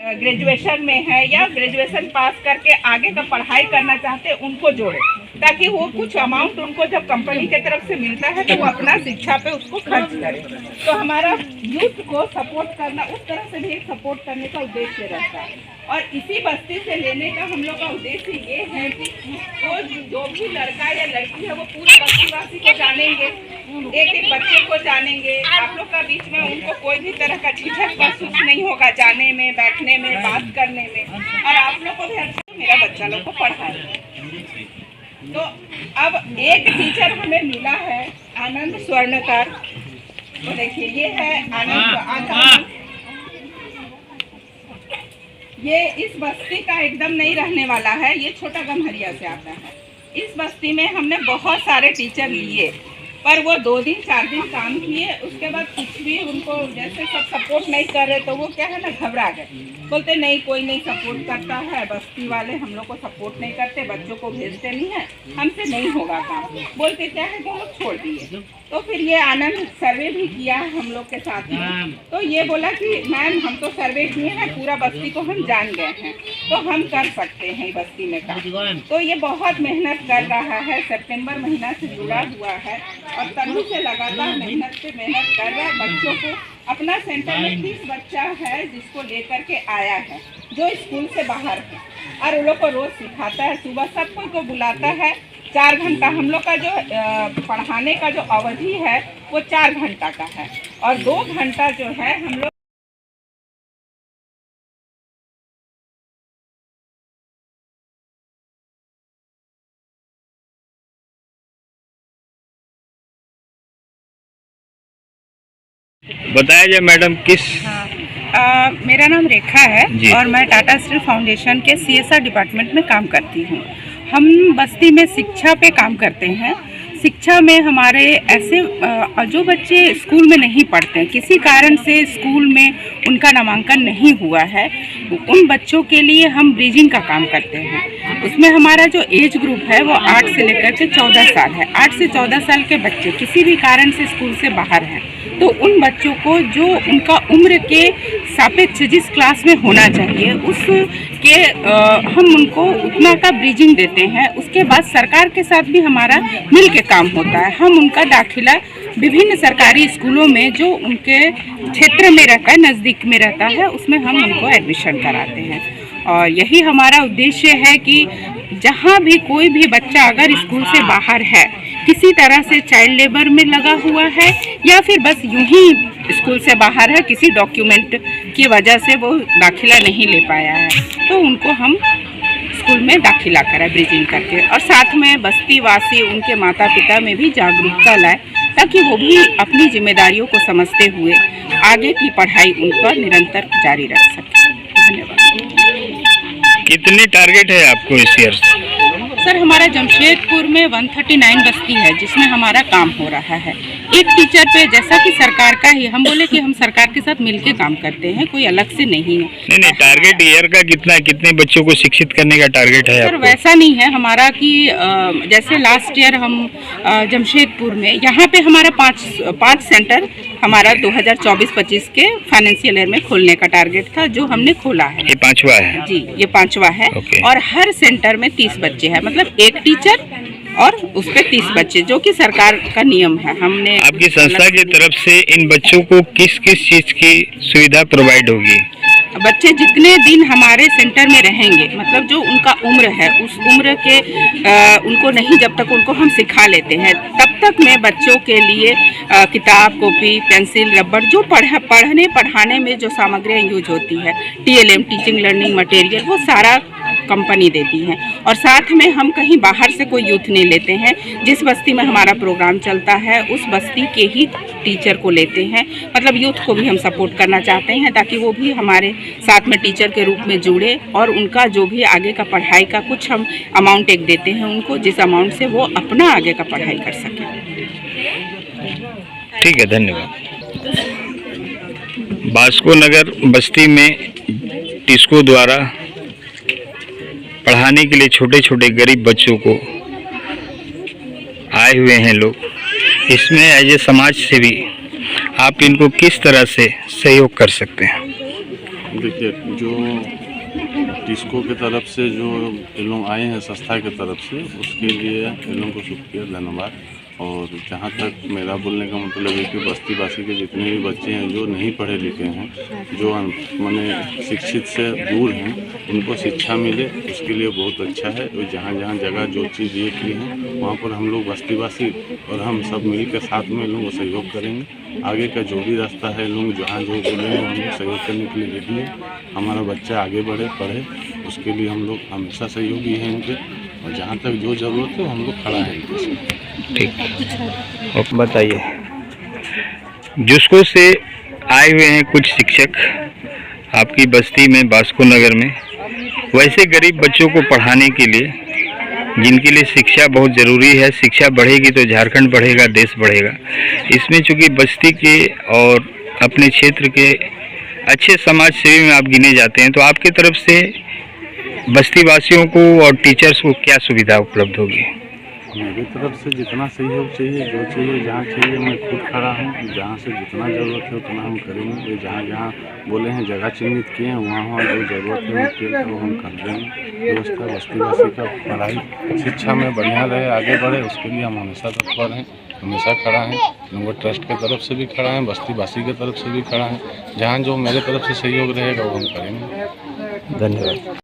Graduation में है या ग्रेजुएशन पास करके आगे का पढ़ाई करना चाहते हैं उनको जोड़े, ताकि वो कुछ अमाउंट उनको जब कंपनी की तरफ से मिलता है तो वो अपना शिक्षा पे उसको खर्च करे। तो हमारा यूथ को सपोर्ट करना, उस तरह से भी सपोर्ट करने का उद्देश्य रहता है। और इसी बस्ती से लेने का हम लोग का उद्देश्य ये है कि वो जो भी लड़का या लड़की है वो पूरे बस्तीवासी को जानेंगे, एक एक बच्चे को जानेंगे। आप लोग का बीच में उनको कोई भी तरह का झिझक महसूस नहीं होगा जाने में, बैठने में, बात करने में, और आप लोग को भी अच्छा मेरा बच्चा लोग को पढ़ाए। तो अब एक टीचर हमें मिला है आनंद स्वर्णकर, तो देखिए ये है आनंद। ये इस बस्ती का एकदम नहीं रहने वाला है, ये छोटा गम्हरिया से आता है। इस बस्ती में हमने बहुत सारे टीचर लिए, पर वो 2 दिन 4 दिन काम किए, उसके बाद कुछ भी उनको जैसे सब सपोर्ट नहीं कर रहे तो वो क्या है ना घबरा गए, बोलते नहीं कोई नहीं सपोर्ट करता है, बस्ती वाले हम लोग को सपोर्ट नहीं करते, बच्चों को भेजते नहीं है, हमसे नहीं होगा काम, बोलते क्या है कि हम लोग छोड़ दिए। तो फिर ये आनंद सर्वे भी किया हम लोग के साथ में, तो ये बोला कि मैम हम तो सर्वे किए हैं, पूरा बस्ती को हम जान गए हैं, तो हम कर सकते हैं बस्ती में काम। तो ये बहुत मेहनत कर रहा है, सितंबर महीना से जुड़ा हुआ है और तभी से लगातार मेहनत कर रहा है। बच्चों को अपना सेंटर में 30 बच्चा है जिसको लेकर के आया है, जो स्कूल से बाहर है, और उन लोग को रोज सिखाता है। सुबह सब को बुलाता है, 4 घंटा हम लोग का जो पढ़ाने का जो अवधि है वो 4 घंटा का है, और 2 घंटा जो है हम लोग बताया जाए मैडम किस। मेरा नाम रेखा है और मैं टाटा स्टील फाउंडेशन के CSR डिपार्टमेंट में काम करती हूँ। हम बस्ती में शिक्षा पे काम करते हैं। शिक्षा में हमारे ऐसे जो बच्चे स्कूल में नहीं पढ़ते हैं, किसी कारण से स्कूल में उनका नामांकन नहीं हुआ है, उन बच्चों के लिए हम ब्रिजिंग का काम करते हैं। उसमें हमारा जो एज ग्रुप है वो 8 से लेकर के 14 साल है। 8 से 14 साल के बच्चे किसी भी कारण से स्कूल से बाहर हैं, तो उन बच्चों को जो उनका उम्र के सापेक्ष जिस क्लास में होना चाहिए उसके हम उनको उतना का ब्रिजिंग देते हैं। उसके बाद सरकार के साथ भी हमारा मिल के काम होता है। हम उनका दाखिला विभिन्न सरकारी स्कूलों में जो उनके क्षेत्र में रहता है, नज़दीक में रहता है, उसमें हम उनको एडमिशन कराते हैं। और यही हमारा उद्देश्य है कि जहाँ भी कोई भी बच्चा अगर स्कूल से बाहर है, किसी तरह से चाइल्ड लेबर में लगा हुआ है या फिर बस यूं ही स्कूल से बाहर है, किसी डॉक्यूमेंट की वजह से वो दाखिला नहीं ले पाया है, तो उनको हम स्कूल में दाखिला कराए ब्रिजिंग करके। और साथ में बस्ती वासी उनके माता पिता में भी जागरूकता लाए, ताकि वो भी अपनी जिम्मेदारियों को समझते हुए आगे की पढ़ाई उनका निरंतर जारी रख सके। धन्यवाद। कितने टारगेट है आपको इस ईयर? सर हमारा जमशेदपुर में 139 बस्ती है जिसमें हमारा काम हो रहा है। एक टीचर पे, जैसा कि सरकार का ही हम बोले कि हम सरकार के साथ मिलके काम करते हैं, कोई अलग से नहीं है। नहीं, टारगेट ईयर का कितने बच्चों को शिक्षित करने का टारगेट है? सर वैसा नहीं है हमारा कि जैसे लास्ट ईयर हम जमशेदपुर में यहाँ पे हमारा 5 सेंटर हमारा 2024-25 के फाइनेंशियल ईयर में खोलने का टारगेट था, जो हमने खोला है। ये 5वां है? जी, ये 5वां है। और हर सेंटर में 30 बच्चे हैं, मतलब एक टीचर और उस पे 30 बच्चे, जो कि सरकार का नियम है। हमने आपकी संस्था की तरफ से इन बच्चों को किस किस चीज की सुविधा प्रोवाइड होगी? बच्चे जितने दिन हमारे सेंटर में रहेंगे, मतलब जो उनका उम्र है उस उम्र के उनको नहीं, जब तक उनको हम सिखा लेते हैं तब तक में बच्चों के लिए किताब, कॉपी, पेंसिल, रबड़, जो पढ़ने पढ़ाने में जो सामग्रियाँ यूज होती है, TLM टीचिंग लर्निंग मटेरियल, वो सारा कंपनी देती है। और साथ में हम कहीं बाहर से कोई यूथ नहीं लेते हैं। जिस बस्ती में हमारा प्रोग्राम चलता है उस बस्ती के ही टीचर को लेते हैं, मतलब यूथ को भी हम सपोर्ट करना चाहते हैं, ताकि वो भी हमारे साथ में टीचर के रूप में जुड़े और उनका जो भी आगे का पढ़ाई का कुछ हम अमाउंट एक देते हैं उनको, जिस अमाउंट से वो अपना आगे का पढ़ाई कर सकें। ठीक है, धन्यवाद। बास्को नगर बस्ती में टिस्को द्वारा पढ़ाने के लिए छोटे छोटे गरीब बच्चों को आए हुए हैं लोग। इसमें एज ए समाज सेवी आप इनको किस तरह से सहयोग कर सकते हैं? देखिए, जो टिस्को की तरफ से जो ये लोग आए हैं संस्था की तरफ से, उसके लिए इन लोगों को शुक्रिया, धन्यवाद। और जहाँ तक मेरा बोलने का मतलब है कि बस्ती वासी के जितने भी बच्चे हैं जो नहीं पढ़े लिखे हैं, जो माने शिक्षित से दूर हैं, उनको शिक्षा मिले, उसके लिए बहुत अच्छा है। और जहाँ जहाँ जगह जो चीज़ ये की है, वहाँ पर हम लोग बस्ती वासी और हम सब मिल के साथ में लोगों को सहयोग करेंगे। आगे का जो भी रास्ता है, लोग जहाँ जो बोलेंगे हम लोग सहयोग करने के लिए रेडी हैं। हमारा बच्चा आगे बढ़े, पढ़े, उसके लिए हम लोग हमेशा सहयोगी हैं इनके। और जहाँ तक जो ज़रूरत है हम लोग खड़ा हैं इनके साथ। ठीक, और बताइए, जुस्को से आए हुए हैं कुछ शिक्षक आपकी बस्ती में, बास्को नगर में, वैसे गरीब बच्चों को पढ़ाने के लिए, जिनके लिए शिक्षा बहुत ज़रूरी है। शिक्षा बढ़ेगी तो झारखंड बढ़ेगा, देश बढ़ेगा। इसमें चूँकि बस्ती के और अपने क्षेत्र के अच्छे समाज सेवी में आप गिने जाते हैं, तो आपकी तरफ से बस्ती वासियों को और टीचर्स को क्या सुविधा उपलब्ध होगी? मेरी तरफ से जितना सहयोग चाहिए, जो चाहिए, जहाँ चाहिए, मैं खुद खड़ा हूँ। जहाँ से जितना ज़रूरत है उतना हम करेंगे। जहाँ जहाँ बोले हैं, जगह चिन्हित किए हैं, वहाँ वहाँ जो ज़रूरत है उसके लिए वो हम कर देंगे। व्यवस्था बस्ती वासी का पढ़ाई शिक्षा में बढ़िया रहे, आगे बढ़े, उसके लिए हम हमेशा तत्पर हैं, हमेशा खड़ा हैं। नंबर ट्रस्ट की तरफ से भी खड़ा हैं, बस्ती वासी की तरफ से भी खड़ा हैं। जहाँ जो मेरे तरफ से सहयोग रहेगा वो हम करेंगे। धन्यवाद।